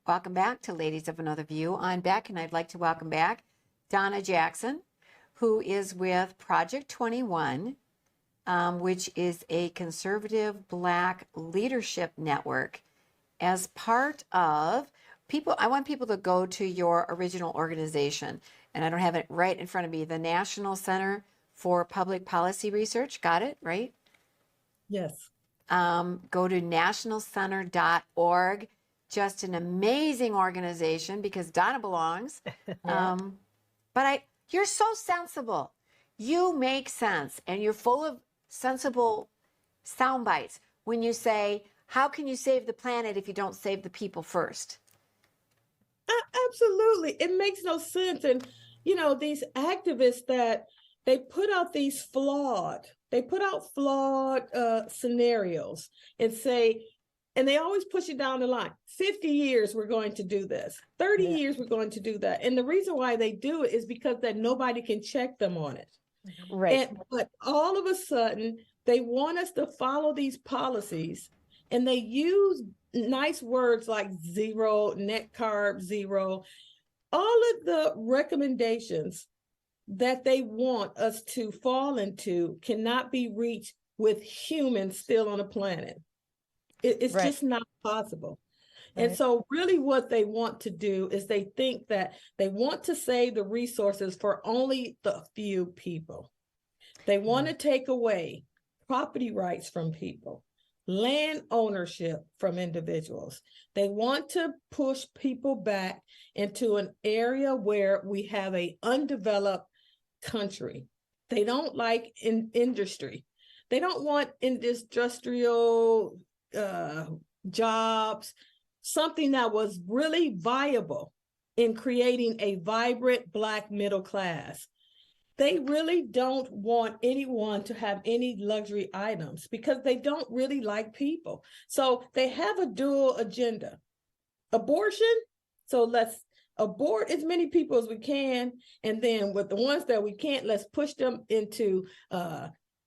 Welcome back to Ladies of Another View. I'm Beck, and I'd like to welcome back Donna Jackson, who is with Project 21, which is a conservative Black leadership network. As part of people, I want people to go to your original organization, and I don't have it right in front of me, the National Center for Public Policy Research. Got it, right? Yes. Go to nationalcenter.org. Just an amazing organization because Donna belongs. You're so sensible. You make sense, and you're full of sensible sound bites when you say, how can you save the planet if you don't save the people first? Absolutely. It makes no sense. And, these activists that they put out flawed scenarios and say, and they always push it down the line. 50 years, we're going to do this. 30 years, we're going to do that. And the reason why they do it is because that nobody can check them on it. Right. But all of a sudden, they want us to follow these policies, and they use nice words like zero, net carb zero, all of the recommendations that they want us to fall into cannot be reached with humans still on the planet. It's just not possible. Right. And so really what they want to do is they think that they want to save the resources for only the few people. They want to take away property rights from people, land ownership from individuals. They want to push people back into an area where we have an undeveloped country. They don't like industry. They don't want industrial jobs, something that was really viable in creating a vibrant Black middle class. They really don't want anyone to have any luxury items because they don't really like people. So they have a dual agenda. Abortion, so let's abort as many people as we can. And then with the ones that we can't, let's push them into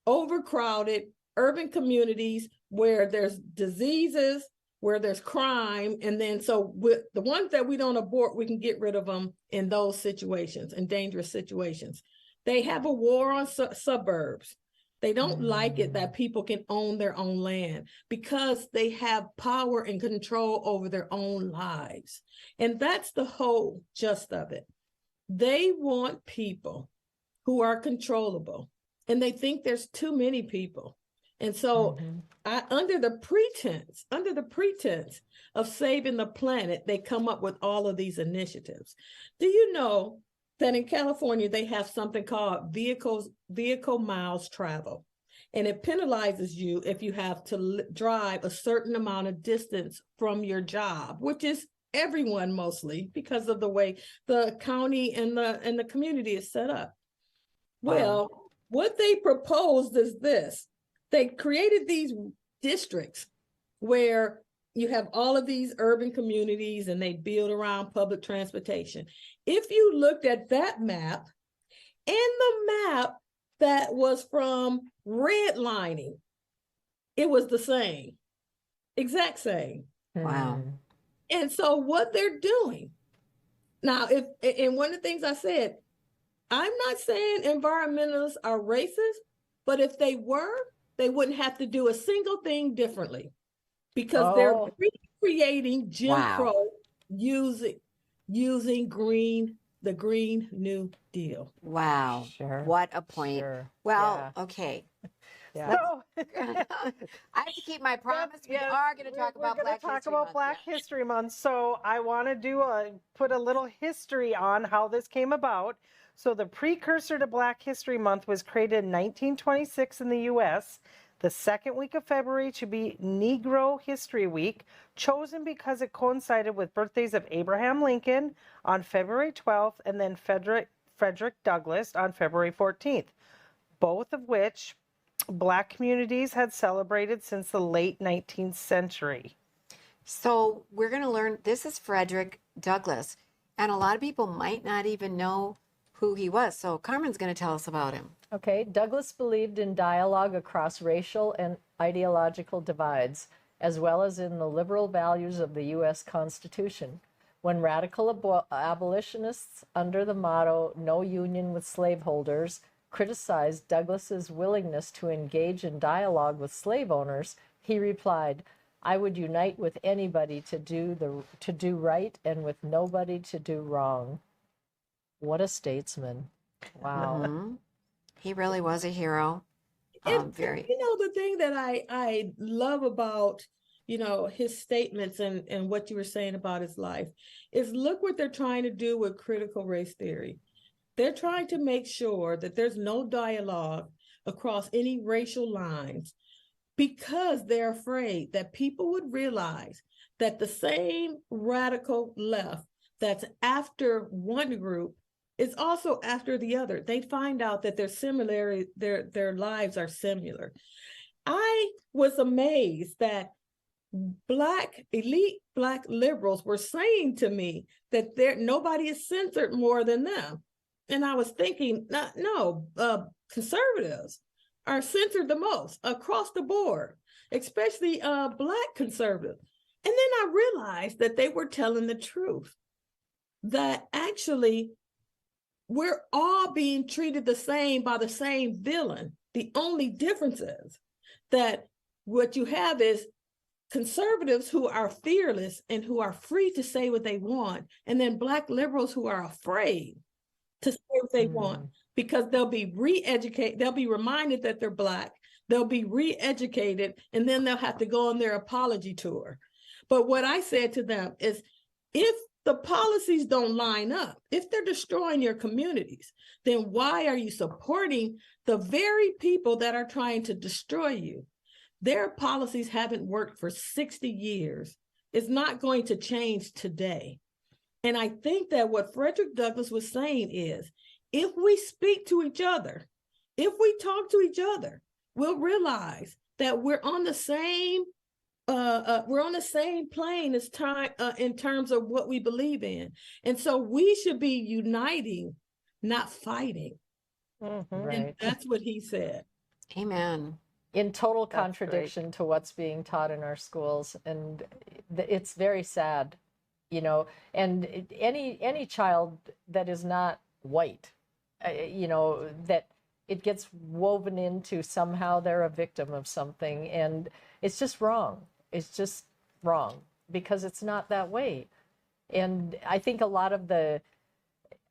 overcrowded urban communities where there's diseases, where there's crime. And then so with the ones that we don't abort, we can get rid of them in those situations, in dangerous situations. They have a war on suburbs. They don't like it that people can own their own land because they have power and control over their own lives. And that's the whole gist of it. They want people who are controllable, and they think there's too many people. And so under the pretense of saving the planet, they come up with all of these initiatives. Do you know that in California, they have something called vehicle miles travel, and it penalizes you if you have to drive a certain amount of distance from your job, which is everyone mostly because of the way the county and the community is set up. Wow. Well, what they proposed is this. They created these districts where you have all of these urban communities and they build around public transportation. If you looked at that map and the map that was from redlining, it was the same, exact same. Wow. And so what they're doing now, and one of the things I said, I'm not saying environmentalists are racist, but if they were, they wouldn't have to do a single thing differently because they're recreating Jim Crow using the Green New Deal. Wow. Sure. What a point. Sure. Well, okay. Yeah. I have to keep my promise. We are going to talk about Black History Month. So I want to put a little history on how this came about. So the precursor to Black History Month was created in 1926 in the U.S. The second week of February to be Negro History Week, chosen because it coincided with birthdays of Abraham Lincoln on February 12th and then Frederick Douglass on February 14th, both of which Black communities had celebrated since the late 19th century. So we're going to learn, this is Frederick Douglass, and a lot of people might not even know who he was. So Carmen's going to tell us about him. Okay, Douglass believed in dialogue across racial and ideological divides, as well as in the liberal values of the U.S. Constitution. When radical abolitionists, under the motto "No Union with Slaveholders," criticized Douglas's willingness to engage in dialogue with slave owners, he replied, "I would unite with anybody to do right and with nobody to do wrong." What a statesman. Wow. Mhm. He really was a hero. Very. The thing that I love about, his statements and what you were saying about his life is look what they're trying to do with critical race theory. They're trying to make sure that there's no dialogue across any racial lines because they're afraid that people would realize that the same radical left that's after one group is also after the other. They find out that their lives are similar. I was amazed that elite Black liberals were saying to me that nobody is censored more than them. And I was thinking, no, conservatives are censored the most across the board, especially Black conservatives. And then I realized that they were telling the truth, that actually we're all being treated the same by the same villain. The only difference is that what you have is conservatives who are fearless and who are free to say what they want, and then Black liberals who are afraid to say what they want because they'll be re-educated, they'll be reminded that they're Black, they'll be re-educated, and then they'll have to go on their apology tour. But what I said to them is, if the policies don't line up, if they're destroying your communities, then why are you supporting the very people that are trying to destroy you? Their policies haven't worked for 60 years. It's not going to change today. And I think that what Frederick Douglass was saying is, if we speak to each other, if we talk to each other, we'll realize that we're on the same plane as time in terms of what we believe in. And so we should be uniting, not fighting. Right. And that's what he said. Amen. In total That's contradiction to what's being taught in our schools. And it's very sad, and any child that is not white, that it gets woven into somehow they're a victim of something. And it's just wrong. It's just wrong because it's not that way. And I think a lot of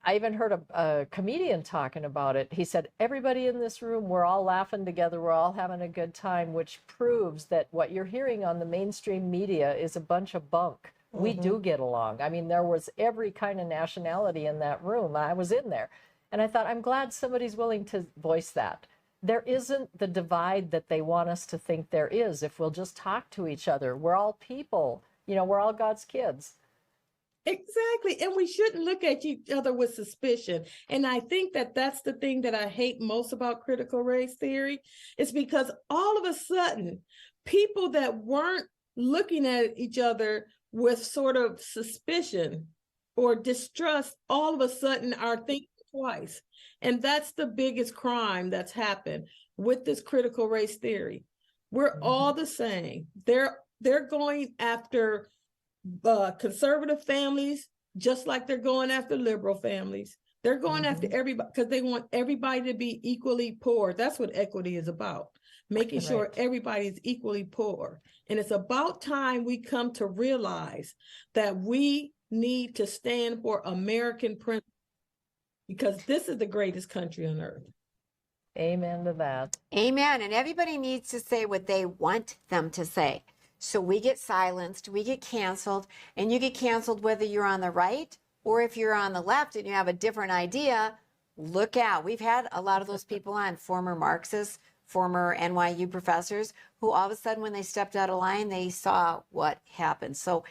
I even heard a comedian talking about it. He said, everybody in this room, we're all laughing together, we're all having a good time, which proves that what you're hearing on the mainstream media is a bunch of bunk. We do get along. I mean, there was every kind of nationality in that room. I was in there. And I thought, I'm glad somebody's willing to voice that. There isn't the divide that they want us to think there is if we'll just talk to each other. We're all people. We're all God's kids. Exactly. And we shouldn't look at each other with suspicion. And I think that that's the thing that I hate most about critical race theory, is because all of a sudden, people that weren't looking at each other with sort of suspicion or distrust, all of a sudden are thinking twice. And that's the biggest crime that's happened with this critical race theory. We're all the same. They're going after conservative families, just like they're going after liberal families. They're going after everybody because they want everybody to be equally poor. That's what equity is about, making sure everybody is equally poor. And it's about time we come to realize that we need to stand for American principles, because this is the greatest country on earth. Amen to that. Amen. And everybody needs to say what they want them to say. So we get silenced, we get canceled, and you get canceled whether you're on the right or if you're on the left and you have a different idea. Look out. We've had a lot of those people on, former Marxists, former NYU professors, who all of a sudden when they stepped out of line, they saw what happened. So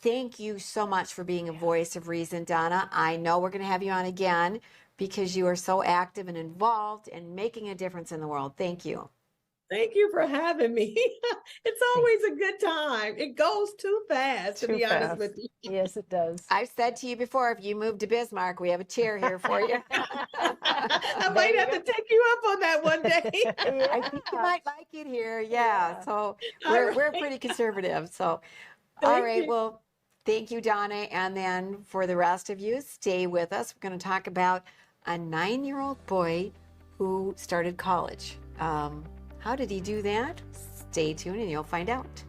thank you so much for being a voice of reason, Donna. I know we're going to have you on again because you are so active and involved and making a difference in the world. Thank you. Thank you for having me. It's always a good time. It goes too fast, to be honest with you. Yes, it does. I've said to you before, if you move to Bismarck, we have a chair here for you. I might have to take you up on that one day. I think you might like it here. Yeah. So we're pretty conservative. So, all right. Well, Thank you, Donna. And then for the rest of you, stay with us. We're going to talk about a 9-year-old boy who started college. How did he do that? Stay tuned and you'll find out.